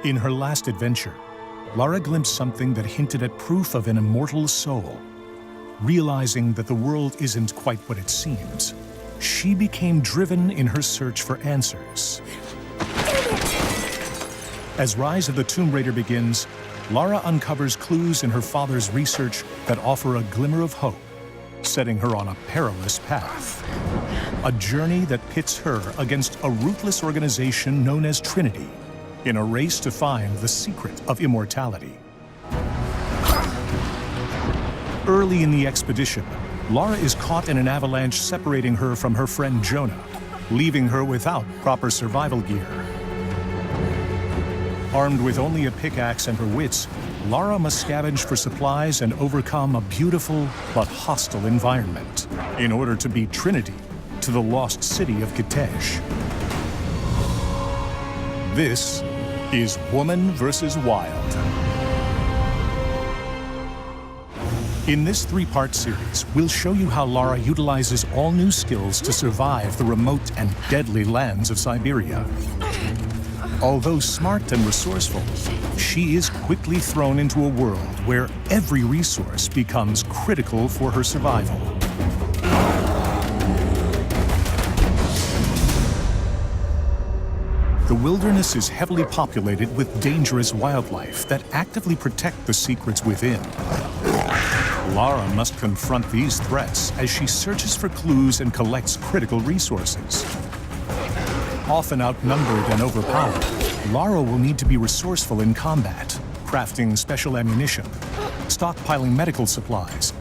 In her last adventure, Lara glimpsed something that hinted at proof of an immortal soul. Realizing that the world isn't quite what it seems, she became driven in her search for answers. As Rise of the Tomb Raider begins, Lara uncovers clues in her father's research that offer a glimmer of hope, setting her on a perilous path. A journey that pits her against a ruthless organization known as Trinity, in a race to find the secret of immortality. Early in the expedition, Lara is caught in an avalanche separating her from her friend Jonah, leaving her without proper survival gear. Armed with only a pickaxe and her wits, Lara must scavenge for supplies and overcome a beautiful but hostile environment in order to beat Trinity to the lost city of Kitej. This is Woman vs. Wild. In this three-part series, we'll show you how Lara utilizes all new skills to survive the remote and deadly lands of Siberia. Although smart and resourceful, she is quickly thrown into a world where every resource becomes critical for her survival. The wilderness is heavily populated with dangerous wildlife that actively protect the secrets within. Lara must confront these threats as she searches for clues and collects critical resources. Often outnumbered and overpowered, Lara will need to be resourceful in combat, crafting special ammunition, stockpiling medical supplies,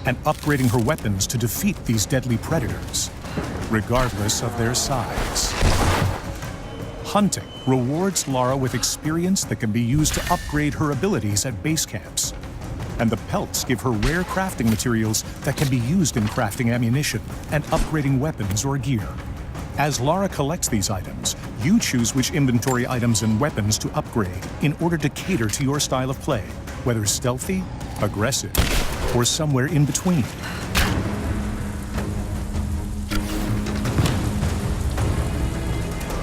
and upgrading her weapons to defeat these deadly predators, regardless of their size. Hunting rewards Lara with experience that can be used to upgrade her abilities at base camps. And the pelts give her rare crafting materials that can be used in crafting ammunition and upgrading weapons or gear. As Lara collects these items, you choose which inventory items and weapons to upgrade in order to cater to your style of play, whether stealthy, aggressive, or somewhere in between.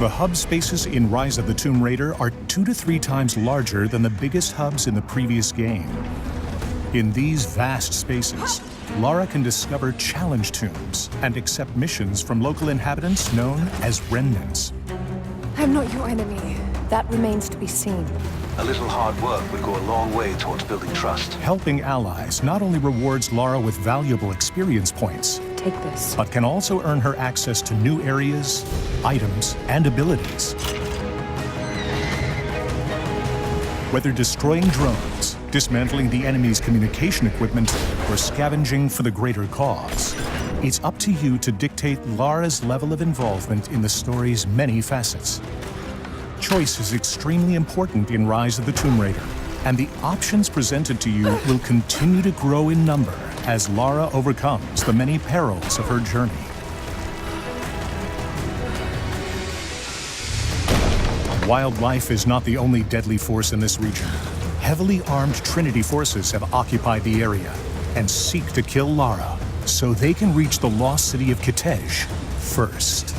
The hub spaces in Rise of the Tomb Raider are 2 to 3 times larger than the biggest hubs in the previous game. In these vast spaces, Lara can discover challenge tombs and accept missions from local inhabitants known as remnants. I'm not your enemy. That remains to be seen. A little hard work would go a long way towards building trust. Helping allies not only rewards Lara with valuable experience points, Take this. but can also earn her access to new areas, items, and abilities. Whether destroying drones, dismantling the enemy's communication equipment, or scavenging for the greater cause, it's up to you to dictate Lara's level of involvement in the story's many facets. Choice is extremely important in Rise of the Tomb Raider, and the options presented to you will continue to grow in number as Lara overcomes the many perils of her journey. Wildlife is not the only deadly force in this region. Heavily armed Trinity forces have occupied the area and seek to kill Lara so they can reach the lost city of Kitej first.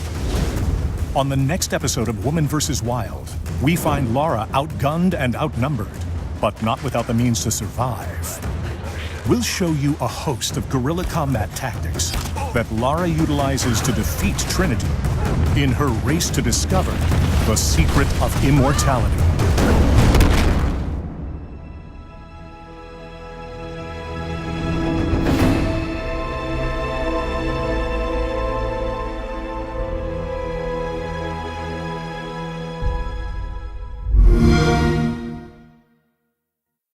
On the next episode of Woman vs. Wild, we find Lara outgunned and outnumbered, but not without the means to survive. We'll show you a host of guerrilla combat tactics that Lara utilizes to defeat Trinity in her race to discover the secret of immortality.